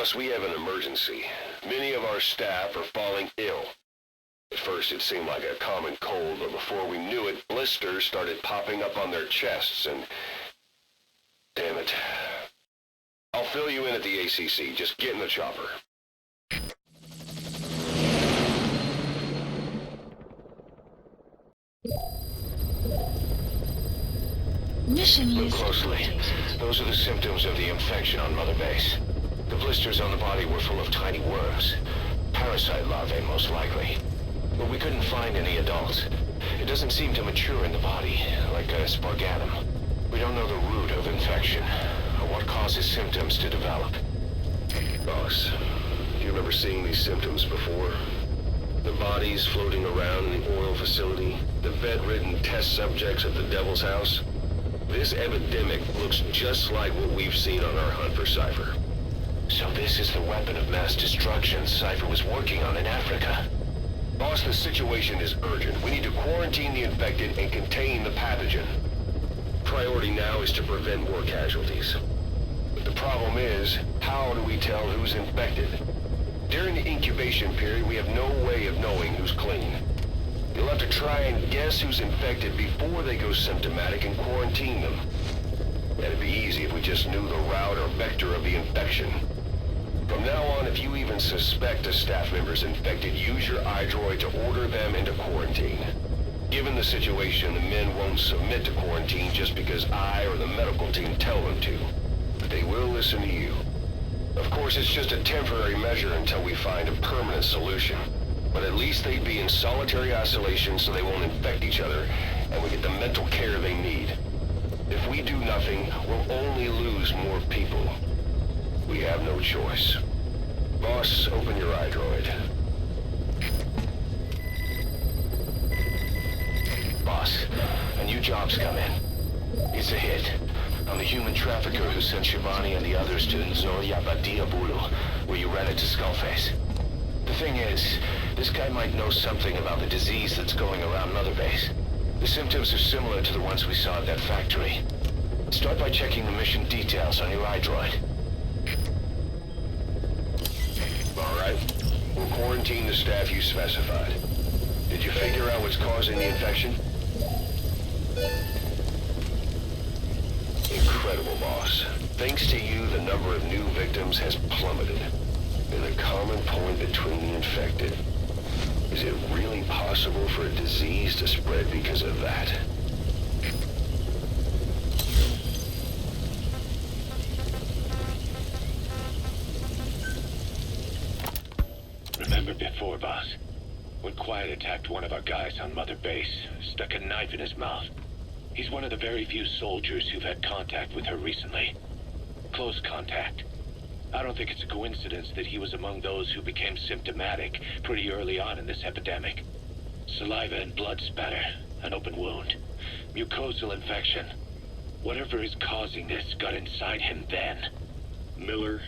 Boss, we have an emergency. Many of our staff are falling ill. At first it seemed like a common cold, but before we knew it, blisters started popping up on their chests and... Damn it. I'll fill you in at the ACC. Just get in the chopper. Look closely. Those are the symptoms of the infection on Mother Base. The blisters on the body were full of tiny worms. Parasite larvae, most likely. But we couldn't find any adults. It doesn't seem to mature in the body, like a spargatum. We don't know the root of infection, or what causes symptoms to develop. Boss, do you remember seeing these symptoms before? The bodies floating around in the oil facility, the bed-ridden test subjects at the Devil's House. This epidemic looks just like what we've seen on our hunt for Cypher. So this is the weapon of mass destruction Cypher was working on in Africa. Boss, the situation is urgent. We need to quarantine the infected and contain the pathogen. Priority now is to prevent more casualties. But the problem is, how do we tell who's infected? During the incubation period, we have no way of knowing who's clean. You'll have to try and guess who's infected before they go symptomatic and quarantine them. That'd be easy if we just knew the route or vector of the infection. From now on, if you even suspect a staff member's infected, use your iDroid to order them into quarantine. Given the situation, the men won't submit to quarantine just because I or the medical team tell them to. But they will listen to you. Of course, it's just a temporary measure until we find a permanent solution. But at least they'd be in solitary isolation so they won't infect each other, and we get the mental care they need. If we do nothing, we'll only lose more people. We have no choice. Boss, open your iDroid. Boss, a new job's come in. It's a hit. I'm the human trafficker who sent Shivani and the others to Nzoya Badia Bulu, where you ran into Skullface. The thing is, this guy might know something about the disease that's going around Mother Base. The symptoms are similar to the ones we saw at that factory. Start by checking the mission details on your iDroid. All right. We'll quarantine the staff you specified. Did you figure out what's causing the infection? Incredible, boss. Thanks to you, the number of new victims has plummeted. And the common point between the infected. Is it really possible for a disease to spread because of that? Remember before, boss? When Quiet attacked one of our guys on Mother Base, stuck a knife in his mouth. He's one of the very few soldiers who've had contact with her recently. Close contact. I don't think it's a coincidence that he was among those who became symptomatic pretty early on in this epidemic. Saliva and blood spatter, an open wound, mucosal infection. Whatever is causing this got inside him then. Miller,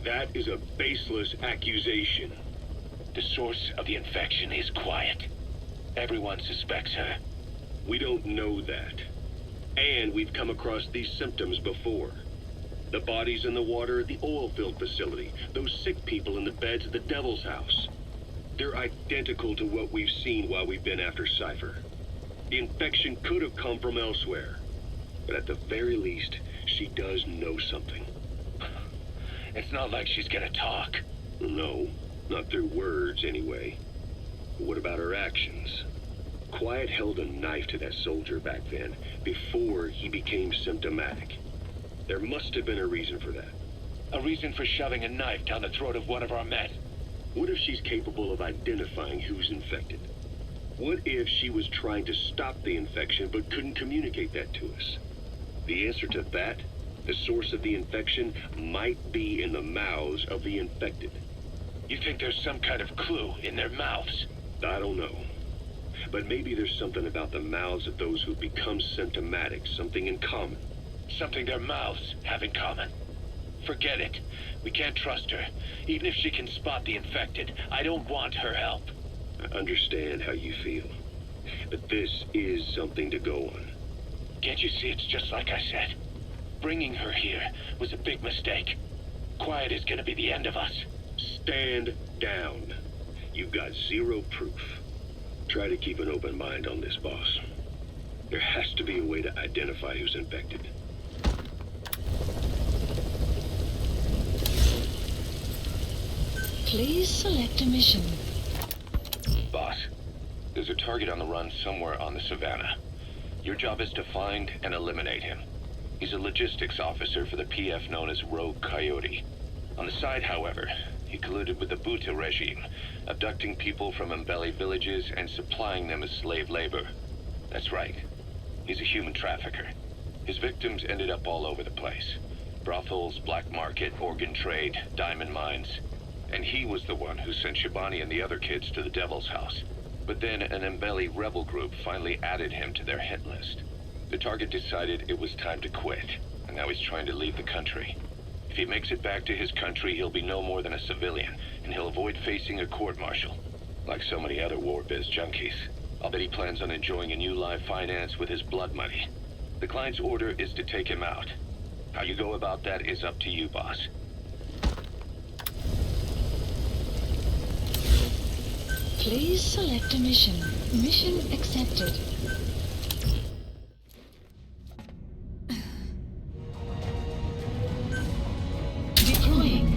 that is a baseless accusation. The source of the infection is Quiet. Everyone suspects her. We don't know that. And we've come across these symptoms before. The bodies in the water at the oil field facility, those sick people in the beds at the Devil's House. They're identical to what we've seen while we've been after Cypher. The infection could have come from elsewhere. But at the very least, she does know something. It's not like she's gonna talk. No, not through words anyway. But what about her actions? Quiet held a knife to that soldier back then, before he became symptomatic. There must have been a reason for that. A reason for shoving a knife down the throat of one of our men. What if she's capable of identifying who's infected? What if she was trying to stop the infection but couldn't communicate that to us? The answer to that, the source of the infection, might be in the mouths of the infected. You think there's some kind of clue in their mouths? I don't know. But maybe there's something about the mouths of those who've become symptomatic, something in common. Something their mouths have in common. Forget it. We can't trust her. Even if she can spot the infected, I don't want her help. I understand how you feel. But this is something to go on. Can't you see it's just like I said? Bringing her here was a big mistake. Quiet is gonna be the end of us. Stand down. You've got zero proof. Try to keep an open mind on this, boss. There has to be a way to identify who's infected. Please select a mission. Boss, there's a target on the run somewhere on the Savannah. Your job is to find and eliminate him. He's a logistics officer for the PF known as Rogue Coyote. On the side, however, he colluded with the Buta regime, abducting people from Mbeli villages and supplying them as slave labor. That's right. He's a human trafficker. His victims ended up all over the place. Brothels, black market, organ trade, diamond mines. And he was the one who sent Shibani and the other kids to the Devil's House. But then an Mbeli rebel group finally added him to their hit list. The target decided it was time to quit, and now he's trying to leave the country. If he makes it back to his country, he'll be no more than a civilian, and he'll avoid facing a court-martial. Like so many other war biz junkies. I'll bet he plans on enjoying a new live finance with his blood money. The client's order is to take him out. How you go about that is up to you, boss. Please select a mission. Mission accepted. Deploying.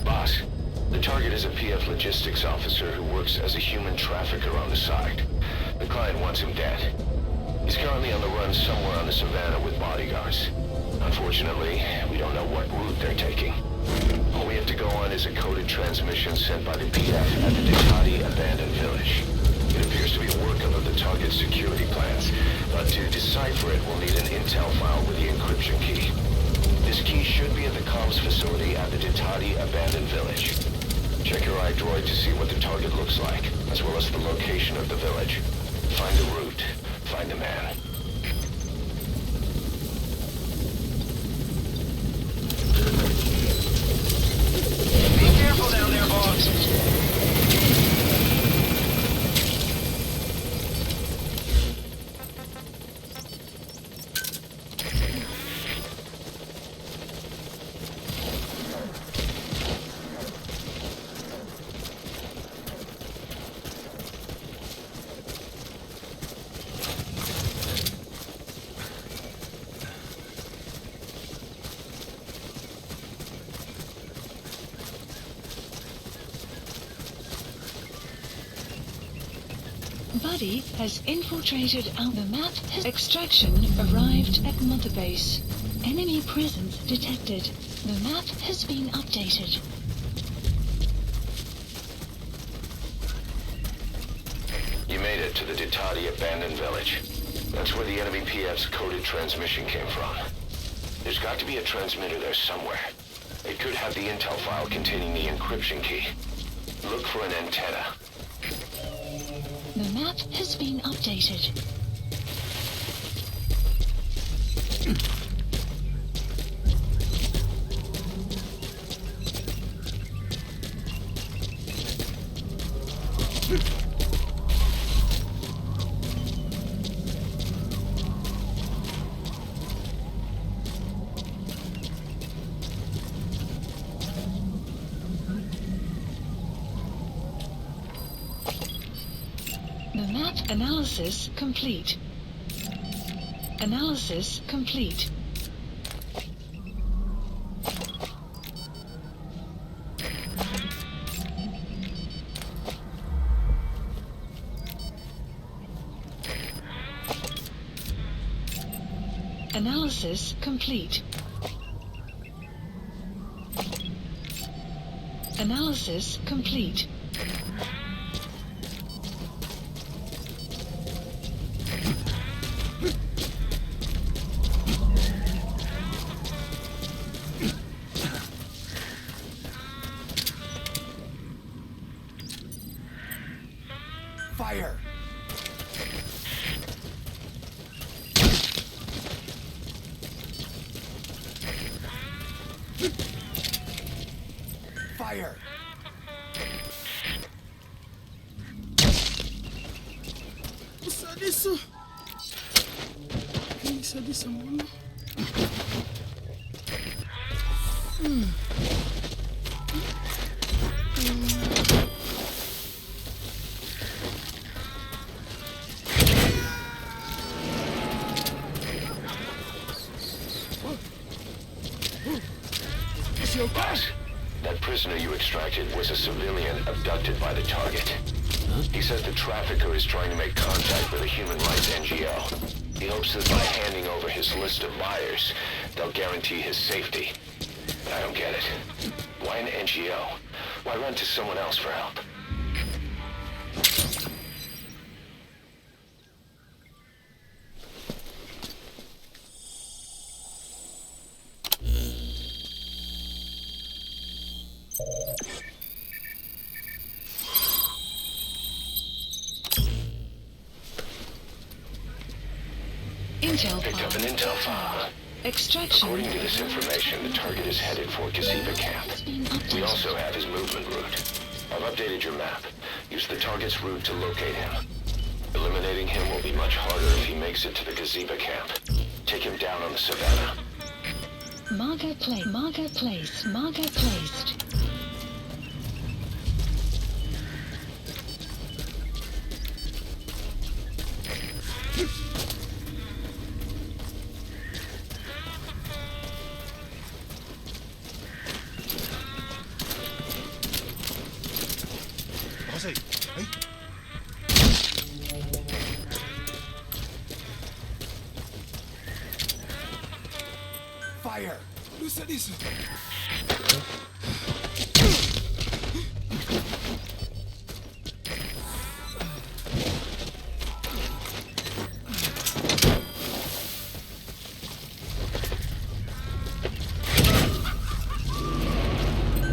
Boss, the target is a PF logistics officer who works as a human trafficker on the side. The client wants him dead. He's currently on the run somewhere on the Savannah with bodyguards. Unfortunately, we don't know what route they're taking. All we have to go on is a coded transmission sent by the PF at the Ditati abandoned village. It appears to be working of the target's security plans, but to decipher it, we'll need an intel file with the encryption key. This key should be at the comms facility at the Ditati abandoned village. Check your iDroid to see what the target looks like, as well as the location of the village. Find the route. Find the man. Be careful down there, boss. Buddy has infiltrated our map. His extraction arrived at Mother Base. Enemy presence detected. The map has been updated. You made it to the Ditati abandoned village. That's where the enemy PF's coded transmission came from. There's got to be a transmitter there somewhere. It could have the intel file containing the encryption key. Look for an antenna. The map has been updated. Analysis complete. Analysis complete. Analysis complete. Analysis complete. Fire! Fire! Sadiso. Ini sadisa mulu. Boss, that prisoner you extracted was a civilian abducted by the target. He says the trafficker is trying to make contact with a human rights NGO. He hopes that by handing over his list of buyers, they'll guarantee his safety. But I don't get it. Why an NGO? Why run to someone else for help? Intel Picked up an file. intel file. Extraction. According to this information, the target is headed for Gazeba camp. Has been We updated. also have his movement route. I've updated your map. Use the target's route to locate him. Eliminating him will be much harder if he makes it to the Gazeba camp. Take him down on the savannah. Marker place. Marker place. Marker placed. Jose, hey. Fire! Sadiso.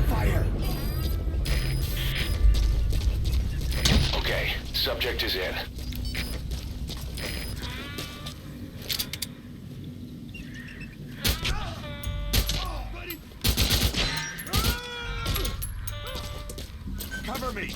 Fire! Okay, subject is in. Cover me!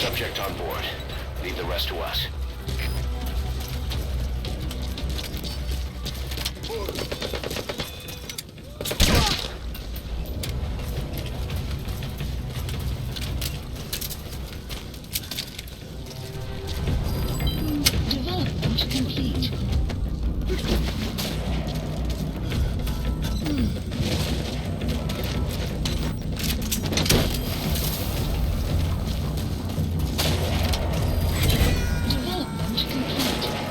Subject on board. Leave the rest to us. Development complete. Development complete.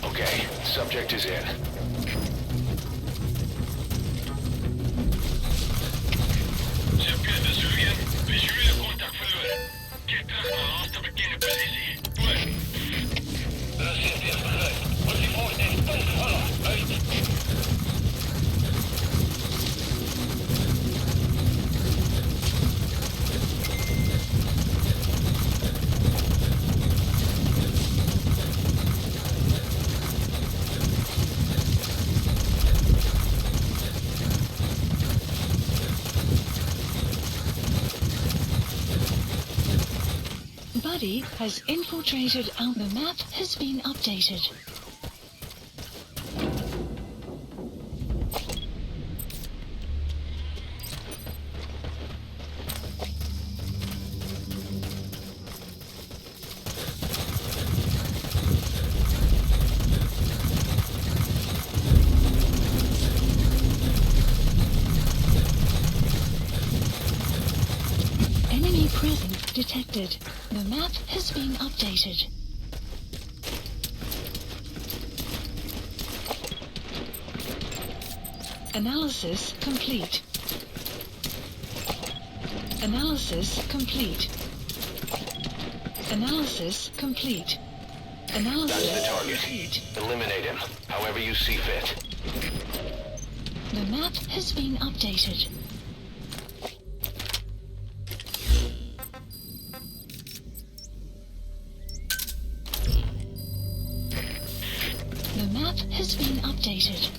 Okay, subject is in. body has infiltrated our... The map has been updated. Enemy presence detected. The map has been updated. Analysis complete. Analysis complete. Analysis complete. Analysis That's the target. complete. Eliminate him, however you see fit. The map has been updated. The map has been updated.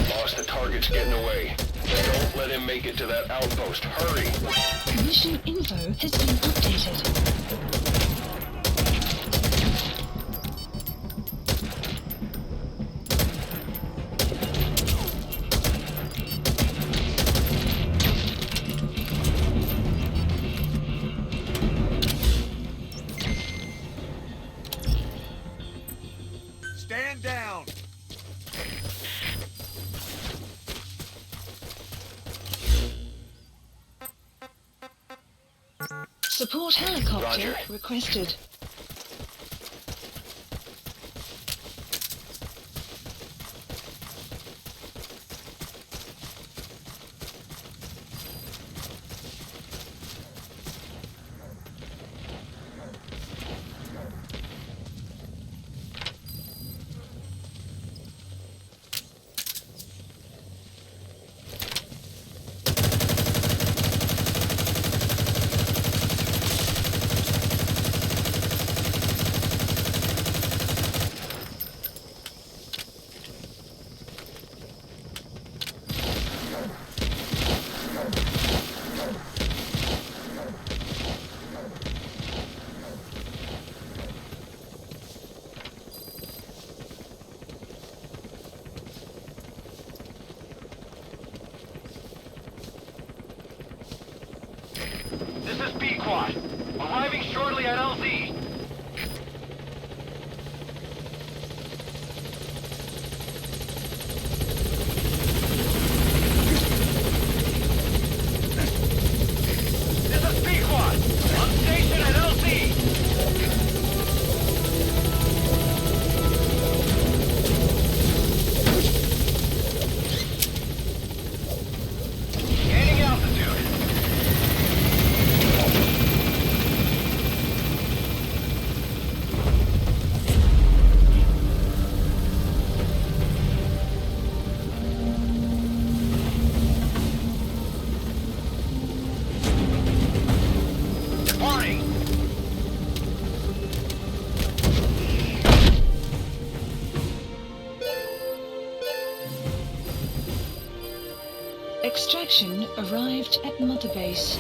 Boss, the target's getting away. Don't let him make it to that outpost. Hurry! Mission info has been updated. Stand down. Support helicopter Roger. requested. This is B-Quad. Arriving shortly at LZ. This is B-Quad. On station at LZ. Gaining altitude. Departing. Extraction arrived at Mother Base.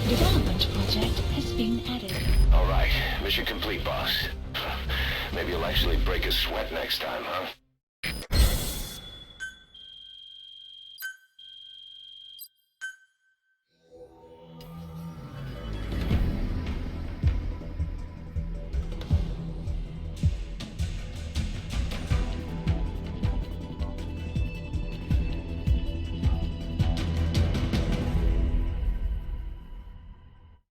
Development project has been added. All right, mission complete, boss. Maybe you'll actually break a sweat next time, huh?